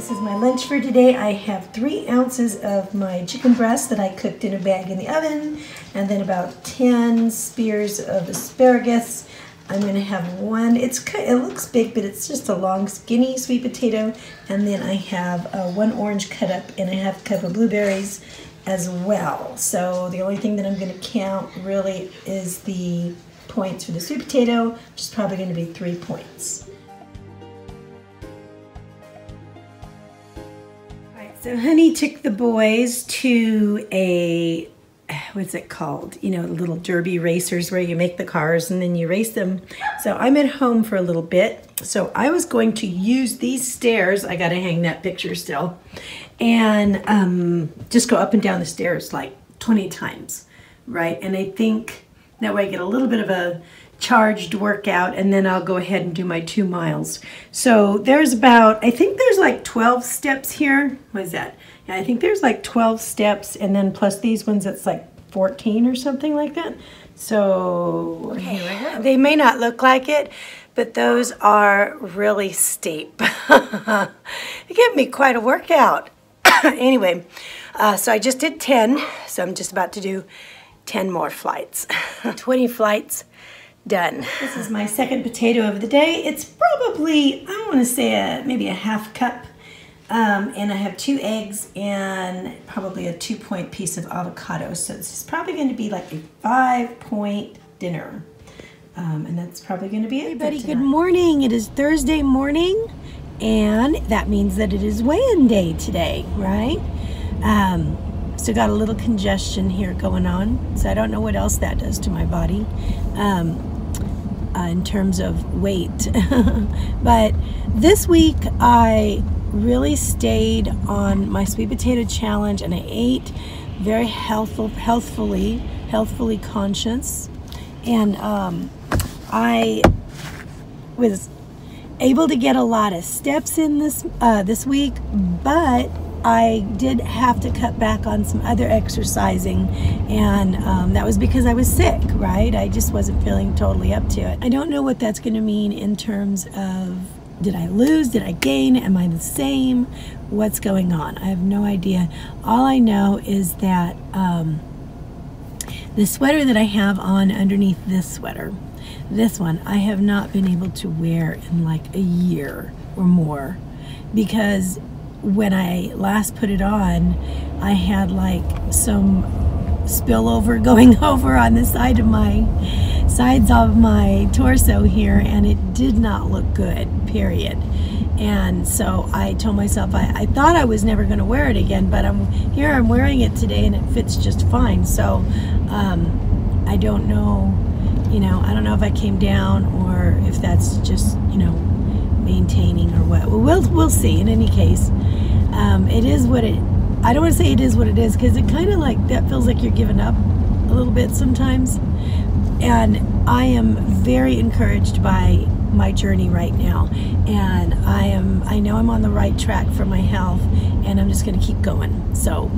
This is my lunch for today. I have 3 ounces of my chicken breast that I cooked in a bag in the oven, and then about 10 spears of asparagus. I'm going to have one, it looks big, but it's just a long, skinny sweet potato, and then I have 1 orange cut up and a half cup of blueberries as well. So the only thing that I'm going to count really is the points for the sweet potato, which is probably going to be 3 points. So honey took the boys to a, what's it called? You know, little derby racers where you make the cars and then you race them. So I'm at home for a little bit. So I was going to use these stairs. I got to hang that picture still. And just go up and down the stairs like 20 times, right? And I think that way I get a little bit of a charged workout, and then I'll go ahead and do my 2 miles. So there's about, I think there's like 12 steps here. What is that? Yeah, I think there's like 12 steps, and then plus these ones that's like 14 or something like that. So okay. They may not look like it, but those are really steep. They give me quite a workout. Anyway, so I just did 10, so I'm just about to do 10 more flights. 20 flights done. This is my second potato of the day. It's probably, I want to say maybe a half cup. And I have 2 eggs and probably a 2-point piece of avocado. So this is probably going to be like a 5-point dinner. And that's probably going to be it. Everybody, good morning. It is Thursday morning, and that means that it is weigh-in day today, right? So got a little congestion here going on. So I don't know what else that does to my body. In terms of weight. But this week I really stayed on my sweet potato challenge, and I ate very healthfully conscious, and I was able to get a lot of steps in this week, but I did have to cut back on some other exercising, and that was because I was sick, right? I just wasn't feeling totally up to it. I don't know what that's going to mean in terms of, did I lose? Did I gain? Am I the same? What's going on? I have no idea. All I know is that the sweater that I have on underneath this sweater, this one, I have not been able to wear in like a year or more, because when I last put it on, I had like some spillover going over on the sides of my torso here, and it did not look good, period. And so I told myself I thought I was never going to wear it again, but I'm wearing it today, and it fits just fine. So I don't know, I don't know if I came down or if that's just, maintaining or what. Well, we'll see. In any case, it is what it, I don't want to say it is what it is, because it kind of like, that feels like you're giving up a little bit sometimes. And I am very encouraged by my journey right now, and I know I'm on the right track for my health, and I'm just going to keep going. So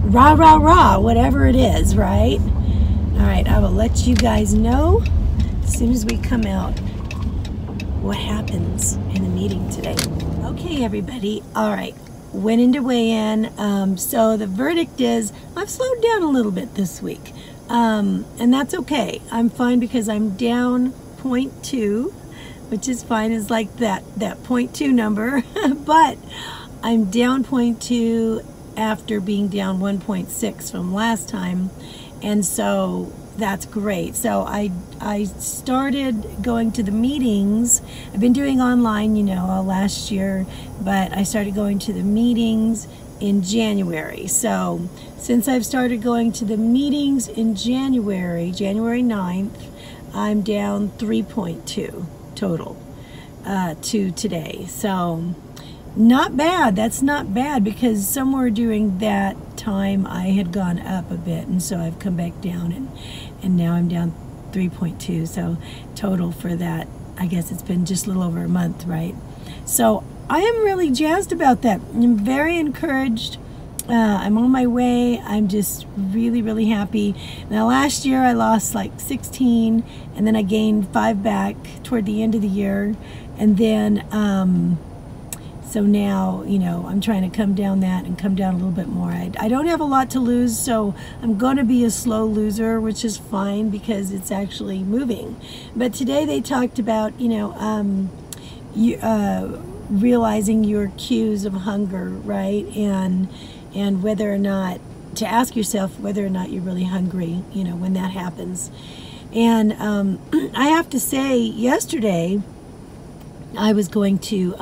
rah rah rah, whatever it is, right? All right, I will let you guys know as soon as we come out what happens in the meeting today. Okay, everybody. All right, went into weigh-in. So the verdict is I've slowed down a little bit this week, and that's okay. I'm fine because I'm down 0.2, which is fine. Is like that 0.2 number, but I'm down 0.2 after being down 1.6 from last time, and so that's great. So I started going to the meetings. I've been doing online, all last year, but I started going to the meetings in January. So since I've started going to the meetings in January 9th, I'm down 3.2 total to today. So not bad. That's not bad, because somewhere during that time I had gone up a bit, and so I've come back down, and now I'm down 3.2. So total for that, I guess it's been just a little over a month, right? So I am really jazzed about that. I'm very encouraged. I'm on my way. I'm just really, really happy. Now last year I lost like 16, and then I gained 5 back toward the end of the year, and then So now, you know, I'm trying to come down that and come down a little bit more. I don't have a lot to lose, so I'm going to be a slow loser, which is fine because it's actually moving. But today they talked about, you know, realizing your cues of hunger, right? And whether or not, to ask yourself whether or not you're really hungry, you know, when that happens. And I have to say, yesterday I was going to,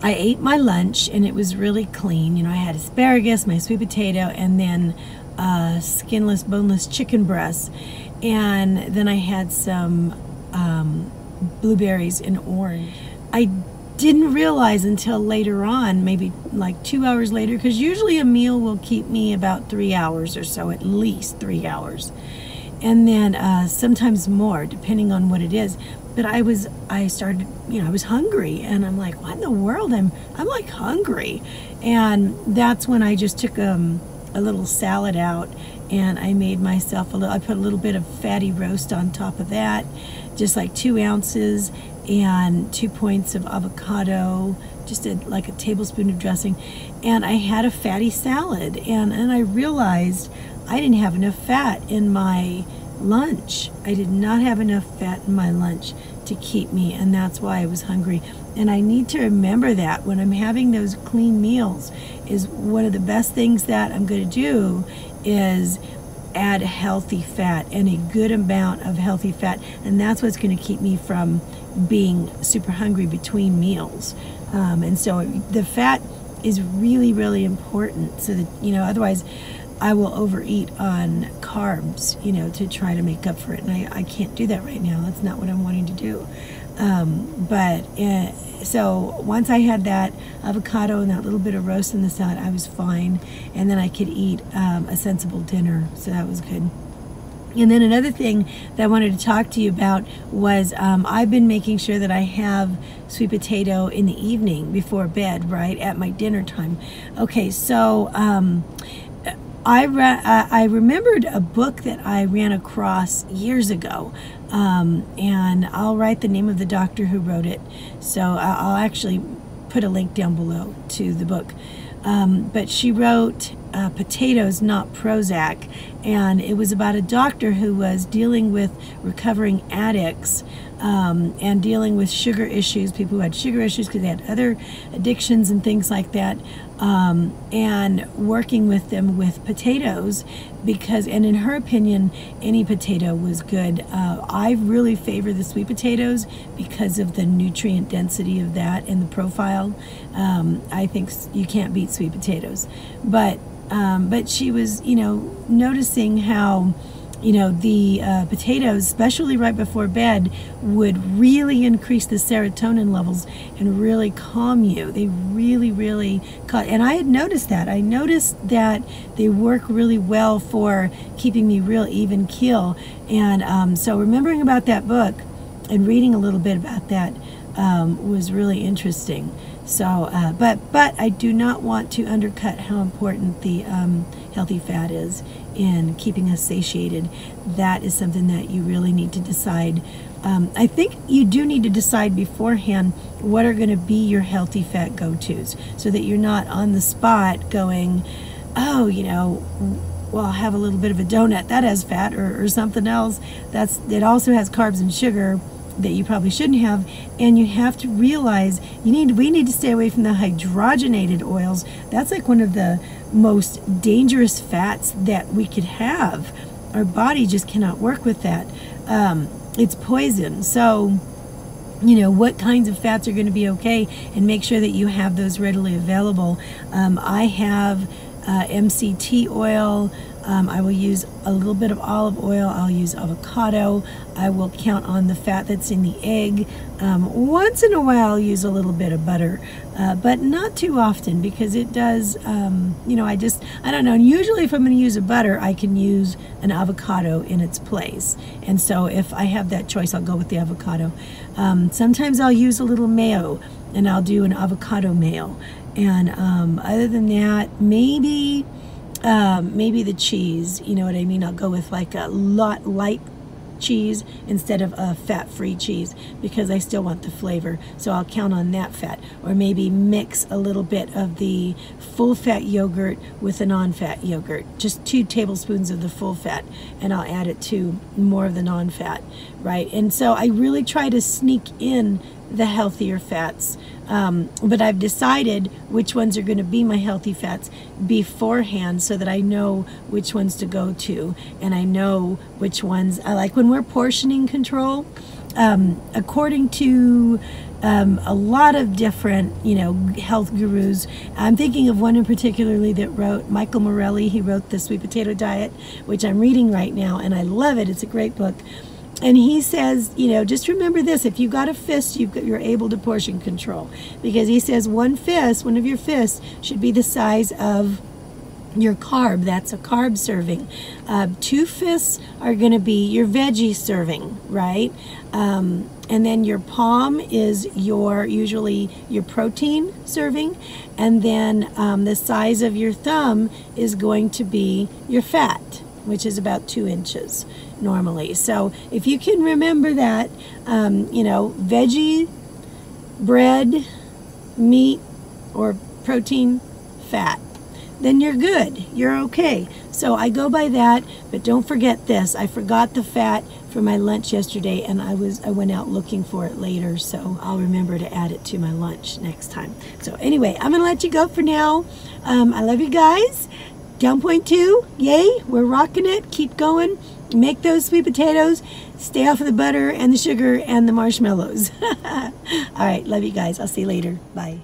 I ate my lunch and it was really clean. You know, I had asparagus, my sweet potato, and then skinless, boneless chicken breasts. And then I had some blueberries and orange. I didn't realize until later on, maybe like 2 hours later, because usually a meal will keep me about 3 hours or so, at least 3 hours. And then sometimes more, depending on what it is. But I started, you know, I was hungry, and I'm like, what in the world? I'm like hungry. And that's when I just took a little salad out, and I made myself I put a little bit of fatty roast on top of that, just like 2 ounces, and 2 points of avocado, just like a tablespoon of dressing. And I had a fatty salad, and I realized I didn't have enough fat in my lunch. I did not have enough fat in my lunch to keep me, and that's why I was hungry. And I need to remember that when I'm having those clean meals, is one of the best things that I'm going to do is add healthy fat, and a good amount of healthy fat, and that's what's going to keep me from being super hungry between meals. And so the fat is really, really important, so that, you know, otherwise I will overeat on carbs, you know, to try to make up for it. And I can't do that right now. That's not what I'm wanting to do. So once I had that avocado and that little bit of roast in the salad, I was fine. And then I could eat a sensible dinner. So that was good. And then another thing that I wanted to talk to you about was I've been making sure that I have sweet potato in the evening before bed, right, at my dinner time. Okay, so I remembered a book that I ran across years ago, and I'll write the name of the doctor who wrote it, so I'll actually put a link down below to the book. But she wrote Potatoes, Not Prozac, and it was about a doctor who was dealing with recovering addicts and dealing with sugar issues, people who had sugar issues because they had other addictions and things like that, and working with them with potatoes, because, and in her opinion, any potato was good. I really favor the sweet potatoes because of the nutrient density of that and the profile. I think you can't beat sweet potatoes, but she was, you know, noticing how, you know, the potatoes, especially right before bed, would really increase the serotonin levels and really calm you. They really, really calm. And I had noticed that. I noticed that they work really well for keeping me real even keel. And so remembering about that book and reading a little bit about that was really interesting. So, but I do not want to undercut how important the healthy fat is in keeping us satiated. That is something that you really need to decide. I think you do need to decide beforehand what are going to be your healthy fat go-tos, so that you're not on the spot going, oh, you know, well, I'll have a little bit of a donut, that has fat, or something else it also has carbs and sugar that you probably shouldn't have. And you have to realize we need to stay away from the hydrogenated oils. That's like one of the most dangerous fats that we could have. Our body just cannot work with that. It's poison. So, you know, what kinds of fats are going to be okay, and make sure that you have those readily available. I have MCT oil. I will use a little bit of olive oil. I'll use avocado. I will count on the fat that's in the egg. Once in a while I'll use a little bit of butter, but not too often, because it does, you know, I don't know. And usually if I'm going to use a butter, I can use an avocado in its place. And so if I have that choice, I'll go with the avocado. Sometimes I'll use a little mayo, and I'll do an avocado mayo. And other than that, maybe the cheese, you know what I mean? I'll go with like a light cheese instead of a fat-free cheese because I still want the flavor. So I'll count on that fat. Or maybe mix a little bit of the full-fat yogurt with the non-fat yogurt. Just 2 tablespoons of the full fat, and I'll add it to more of the non-fat, right? And so I really try to sneak in the healthier fats. But I've decided which ones are going to be my healthy fats beforehand so that I know which ones to go to, and I know which ones I like. When we're portioning control, according to a lot of different, health gurus, I'm thinking of one in particularly that wrote, Michael Morelli. He wrote the Sweet Potato Diet, which I'm reading right now, and I love it. It's a great book. And he says, just remember this: if you've got a fist, you're able to portion control, because he says one of your fists should be the size of your carb. That's a carb serving. 2 fists are going to be your veggie serving, right? And then your palm is usually your protein serving, and then the size of your thumb is going to be your fat, which is about 2 inches normally. So if you can remember that, veggie, bread, meat, or protein, fat, then you're good. You're okay. So I go by that, but don't forget this. I forgot the fat for my lunch yesterday, and I went out looking for it later, so I'll remember to add it to my lunch next time. So anyway, I'm gonna let you go for now. I love you guys. Down point 2, yay, we're rocking it. Keep going. Make those sweet potatoes. Stay off of the butter and the sugar and the marshmallows. All right, love you guys. I'll see you later. Bye.